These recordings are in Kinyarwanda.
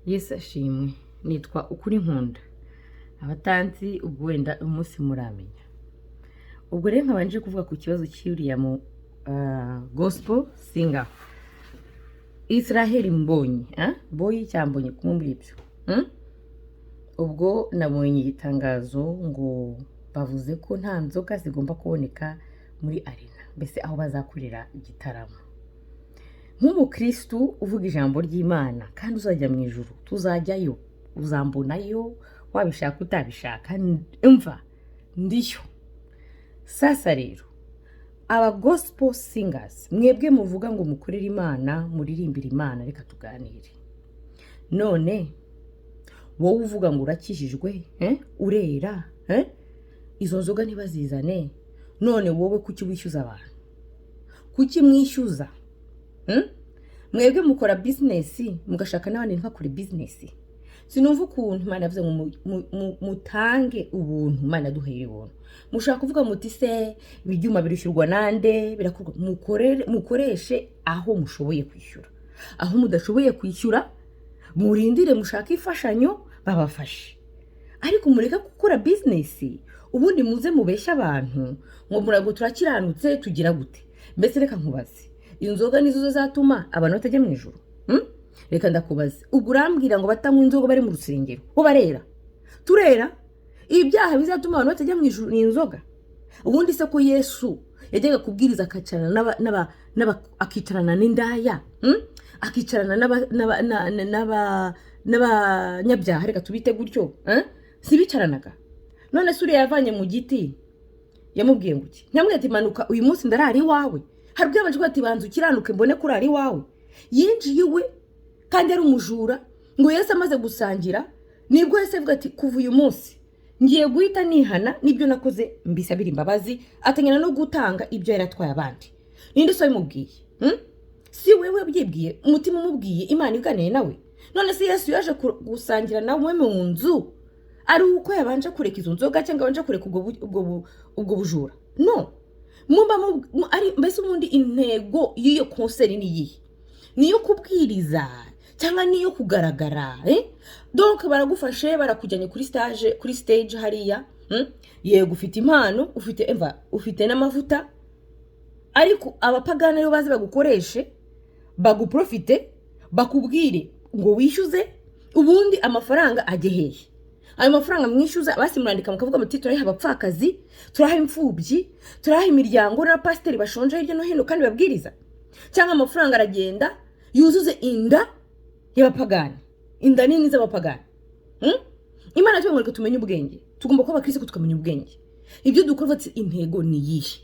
Yesu ashimwe. Nitwa ukuri nkunda. Abatanzi ubwo wenda umunsi muramenya. Ubwo rero nkabanje kuvuga ku kibazo cy'uriya mu gospel singer Israel Mbonyi, boyi cyambonye kumwe muri ibyo. Ubwo nabonye itangazo ngo bavuze ko nta nzoga zigomba kuboneka muri arena, mbese aho bazakurira igitaramo. Nk'umukristu uvuga ijambo ry'Imana kandi uzajya mu ijuru, tuzajyayo, uzambonayo wabishaka utabishaka, imva ndiyo. Sasa rero aba gospel singers mwebwe muvuga ngo mukorere Imana, muririmbira Imana, reka tuganire. None wowe uvuga ngo urakijijwe, urera, izo nzoga ntibazizane. None wowe kuki wishyuza abantu? Kuki mwishyuza? Mwebwe mukora business mugashaka n'abandi ntibakore business. Sinumva ukuntu Imana yavuze ngo mutange ubuntu, Imana duhere ubuntu. Mushaka kuvuga muti se ibyuma birishyurwa nande, birakorwa, mukoreshe aho mushoboye kwishyura. Aho mudashoboye kwishyura murindire mushaka ifashanyo babafashe. Ariko mureka gukora business ubundi muze mubeshya abantu ngo murago turakiranutse tugira gute. Mbese reka nkubaze, inzoga nizo zatuma abantu batajya mu ijuru? Reka ndakubaze, ubwo urambwira ngo batanywa inzoga bari mu rusengero bo barera? Turera? Ibyaha bizatuma abantu batajya mu ijuru ni inzoga? Ubundi se ko Yesu yajyaga kubwiriza akacarana akicarana n'indaya, akicarana n'abanyabyaha, reka tubite gutyo, si bicaranaga? None se uriya yavanye mu giti yamubwiye ngo iki? Nyamwe ati manuka uyu munsi ndarari wawe. Hari byabanje ko ati banza ukiranuke mbone kurari wawe. Yinjiye iwe kandi ari umujura, ngo Yesu amaze gusangira nibwo Yesu avuga ati kuva uyu munsi ngiye guhita nihana nibyo nakoze, mbisabira imbabazi, atanyana no gutanga ibyo yaratwaye abandi. Ninde so bimubwiye? Si wewe byibwiye, umutima umubwiye, Imana iganeye nawe. None se Yesu yaje gusangira nawe mu nzu ari uko yabanje kureka izo nzoga cyangwa abanje kureka ubwo bujura? No. Ari mbese ubundi intego y'iyo concert ni yihe? Niyo kubwiriza cyangwa niyo kugaragara? Donc baragufashe barakujyanye kuri stage hariya, yego ufite impano, ufite n'amavuta, ariko abapagana rero bazi bagukoreshe, baguprofite, bakubwire ngo wishyuze, ubundi amafaranga ajye hehe? Ayo mafaranga mwishyuza basi murandika mukavuga muti turaha abapfakazi, turaha imfubyi, turaha imiryango na pasiteri bashonje hirya no hino kandi babwiriza? Cyangwa amafaranga aragenda yuzuze inda y'abapagani, inda nini z'abapagani? Imana cyo ngo tumenye ubwenge, tugomba kuba Kristo tukamenya ubwenge. Ibyo dukora ati intego ni yihe?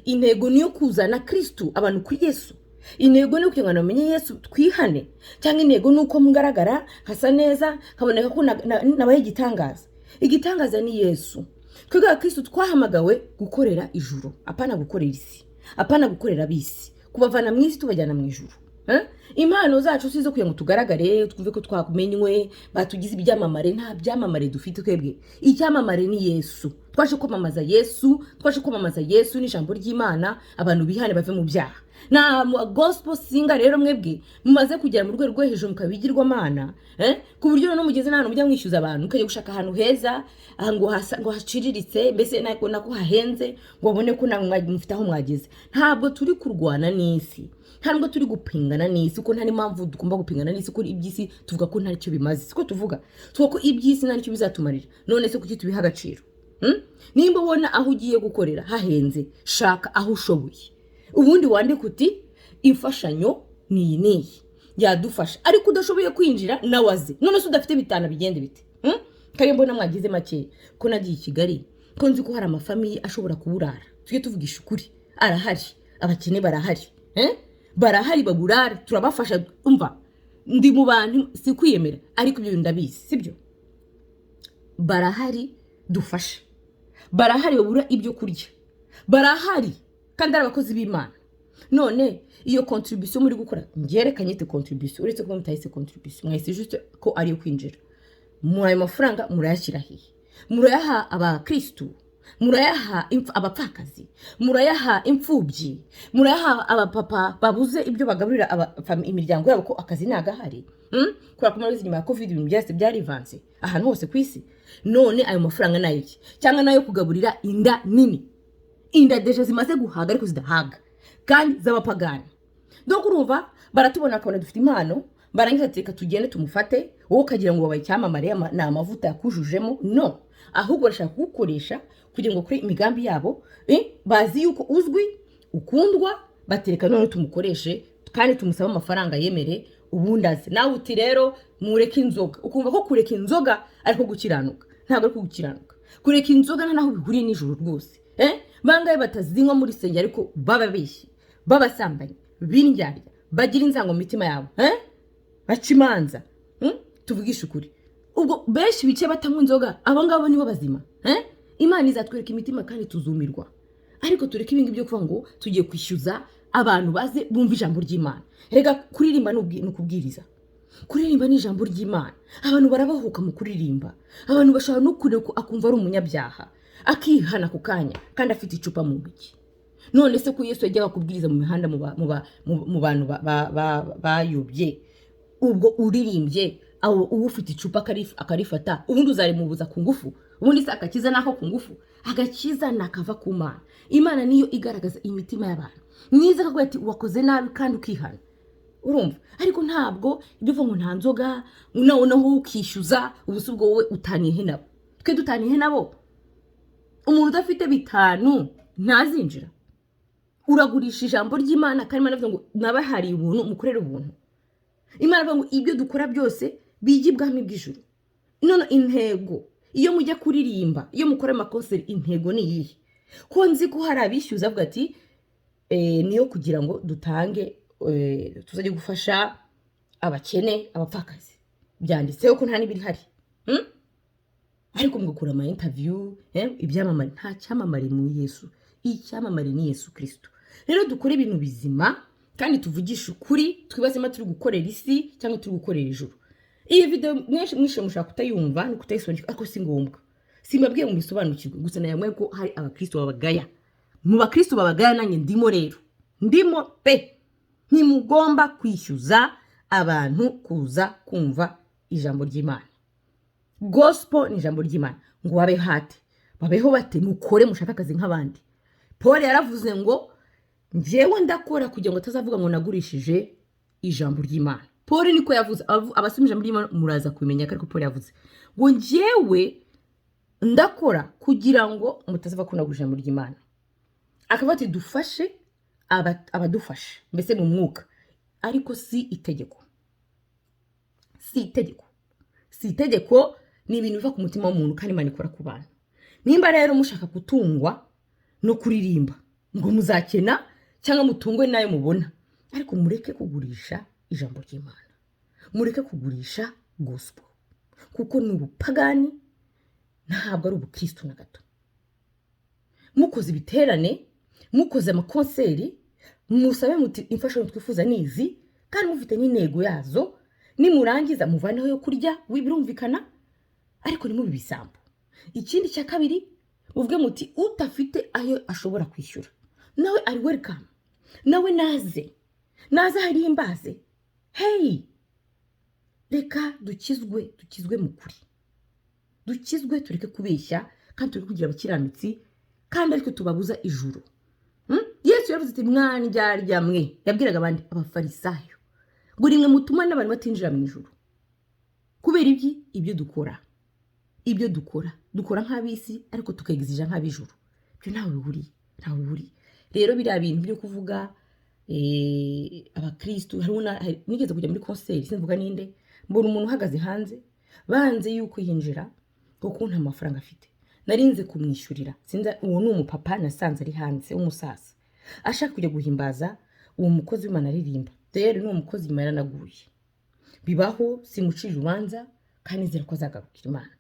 Intego niyo kuzana Kristo abantu kuri Yesu. Intego ni kugira ngo namenye Yesu twihane, cyangwa intego nuko mugaragara hasa neza kaboneka ko nabaye igitangaza? Igitangaza ni Yesu. Twebwe Kristo twahamagawe gukorera ijuru, apana gukorera isi, apana gukorera bisi, kubavana mu isi tubajyana mu ijuru. Impano zacu sizo kugira ngo tugaragare twumve ko twakumenywe, batugize ibyamamare. Nta byamamare dufite twebwe. Icyamamare ni Yesu. Twaje kwamamaza Yesu n'ijambo ry'Imana, abantu bihane bave mu byaha. Na gospel singer rero mwebwe mumaze kugera mu rwego rwo hejuru mukabigirwa Mana, ku buryo no mugeze n'ahantu mujya mwishyuza abantu, ukajya gushaka ahantu heza ngo haciriritse, mbese nako hahenze ngo babone ko namwe mufite aho mwageze. Ntabwo turi kurwana n'isi, ntabwo turi gupingana n'isi, ko nta n'impamvu tugomba gupingana n'isi, ko iby'isi tuvuga ko nta cyo bimaze. Siko tuvuga ko iby'isi nta cyo bizatumarira. None se kuki tubiha agaciro? Nimba ubona aho ugiye gukorera hahenze, shaka aho ushoboye, ubundi wandike uti imfashanyo niyi yadufasha. Ariko udashoboye kwinjira nawaze, none se udafite bitana bigende bite? Kare mbona mwagize make ko nagiye i Kigali, ko nzi ko hari amafamiye ashobora kuburara. Tujye tuvugisha ukuri, arahari, abakene barahari, barahari baburara, turabafasha. Umva, ndi mu bantu si kwiyemera, ariko ibyo ndabizi sibyo. Barahari dufasha, barahari babura ibyo kurya, barahari kandi ari abakozi b'Imana. None iyo contribution muri gukora ngerekanye te contribution, uretse ko mutahise contribution, mwese juste ko ari yo kwinjira. Mu ayo mafaranga murayashyira hehe? Murayaha aba Kristo murayaha abapfakazi, murayaha imfubyi, murayaha abapapa babuze ibyo bagaburira imiryango yabo ko akazi nagahari. Kubera ko muri nyuma ya covid ibintu byose byarivanze ahantu hose ku isi. None ayo mafaranga nayo iki? Cyangwa nayo kugaburira inda nini, inda deje zimaze guhaga ariko zidahaga kandi z'abapagani. Donc urumva baratubona akabona dufite impano, barangiza teka tugende tumufate, wowe ukagira ngo babaye icyamamare na amavuta yakujujemo. No, ahubwo barashaka kugukoresha kugira ngo kuri imigambi yabo, bazi yuko uzwi ukundwa, batereka none tumukoreshe kandi tumusaba amafaranga yemere ubundi aze. Nawe uti rero mureke inzoga, ukumva ko kureka inzoga ariko gukiranuka. Ntabwo ari kugukiranuka. Kureka inzoga naho bihuriye n'ijuru rwose. Bangaye batazinywa muri senge ariko bababeshye, babasambanye, bindyarya, bagira inzango mitima yabo, baca imanza. Tuvugisha ukuri. Ubwo benshi bice batanywa inzoga, abo ngabo nibo bazima. Imana izatwereka imitima kandi tuzumirwa. Ariko tureke ibingi byo kuvuga ngo tugiye kwishyuza abantu baze bumva ijambo ry'Imana. Rega kuririmba n'ukubwiriza. Kuririmba ni ijambo ry'Imana. Abantu barabahuka mu kuririmba. Abantu bashobora no kureka akumva ari umunyabyaha, akihana ku kanya kandi afite icupa mu ntoki. None se ko Yesu yajyaga kubwiriza mu mihanda mu bantu bayobye, ubwo uririmbye aho ufite icupa akarifata, ubundi uzarimubuza ku ngufu? Ubundi se akakiza nako ku ngufu? Agakiza nakava ku Mana. Imana niyo igaragaza imitima y'abantu. Mwiza ko ati wakoze nabi kandi ukihana. Urumva? Ariko ntabwo ibyo uvuga ngo nta nzoga, naho ukishyuza, ubusubwo wowe utaniye nabo. Twe dutaniye nabo. Umuntu udafite bitanu ntazinjira. Uragurisha ijambo ry'Imana kandi Imana ivuga ngo nabahariye ubuntu mukorera ubuntu. Imana ivuga ngo ibyo dukora byose bigi bwami bw'ijuru. None intego iyo mujya kuririmba, iyo mukora amakonseri, intego ni iyihe? Ko nzi ko hari abishyuza avuga ati niyo kugira ngo dutange tuzajye gufasha abakene, abapfakazi. Byanditseho ko nta nibiri hari. Ariko mugakora ama interview, ibyamamare. Nta cyamamare mu Yesu. Icyamamare ni Yesu Kristo. Rero dukore ibintu bizima kandi tuvugisha ukuri, twibazema turi gukorera isi cyangwa turi gukorera ijuru. Iyi video mwishe mushaka kutayumva no kutayisonje, ariko si ngombwa. Simbabwiye ngo bisobanukirwe, gusa nayamwe ko hari abakristo babagaya. Mu bakristo babagaya nanjye ndimo rero. Ndimo pe. Ntimugomba kwishyuza abantu kuza kumva ijambo ry'Imana. Gospel ni ijambo ry'Imana. Ngo babe hate, babeho bate, mukore mushaka akazi nk'abandi. Paul yaravuze ngo njyewe ndakora kugira ngo tazavuga ngo nagurishije ijambo ry'Imana. Paul niko yavuze. Abasoma ijambo ry'Imana muraza kubimenya ariko Paul yavuze ngo njyewe ndakora kugira ngo mutazava kunagurishije ijambo ry'Imana. Akavuga ati dufashe abadufasha mbese mu mwuka, ariko si itegeko. Si itegeko. Si itegeko, ni ibintu biva ku mutima w'umuntu kandi Imana ikora ku bantu. Nimba rero mushaka gutungwa no kuririmba ngo muzakena cyangwa mutungwe nayo mubona, ariko mureke kugurisha ijambo ry'Imana. Mureke kugurisha gospel, kuko ni ubupagani, ntabwo ari ubukristo na gato. Mukoze ibiterane, mukoze amakonseri, musabe muti imfashanyo twifuza nizi kandi mufite n'intego yazo, nimurangiza muvaneho yo kurya birumvikana, ariko ni mu bisambo. Ikindi cya kabiri, uvuge muti utafite ayo ashobora kwishyura, nawe ari welcome, nawe naze hari imbaze. Hey, reka dukizwe mu kuri, dukizwe, tureke kubeshya kandi tureke kugira abakiranutsi kandi ariko tubabuza ijuru. Yesu yavuze ati mwandyarya mwe, yabwiraga abandi abafarisayo ngo rimwe mutuma n'abantu batinjira mu ijuru. Kubera ibyo dukora nk'abisi ariko tukegizija nk'abijuru. Byo ntawe bihuriye. Rero biriya bintu byo kuvuga abakristo, nigeze kujya muri concert, sinvuga ninde, mbona umuntu uhagaze hanze banze yuko yinjira kuko nta mafaranga afite. Narinze kumwishyurira. Sinza uwo ni umupapa nasanze ari hanze w'umusaza, ashaka kujya guhimbaza uwo mukozi w'Imana aririmba. Rero ni umukozi Imana naguye. Bibaho, simucira urubanza kandi nzira ko azagarukira Imana.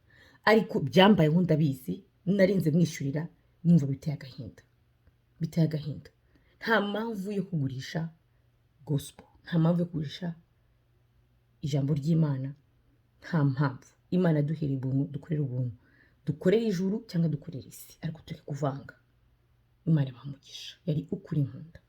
Ariko byambaye ndabizi, narinze mwishyurira, numva biteye agahinda. Nta mpamvu yo kugurisha gospel, nta mpamvu yo kugurisha ijambo ry'Imana, nta mpamvu. Imana duhereye ubuntu, dukorera ubuntu. dukorera ijuru cyangwa dukorera isi ariko turi kuvanga. Imana bamugisha yari ukuri nkunda.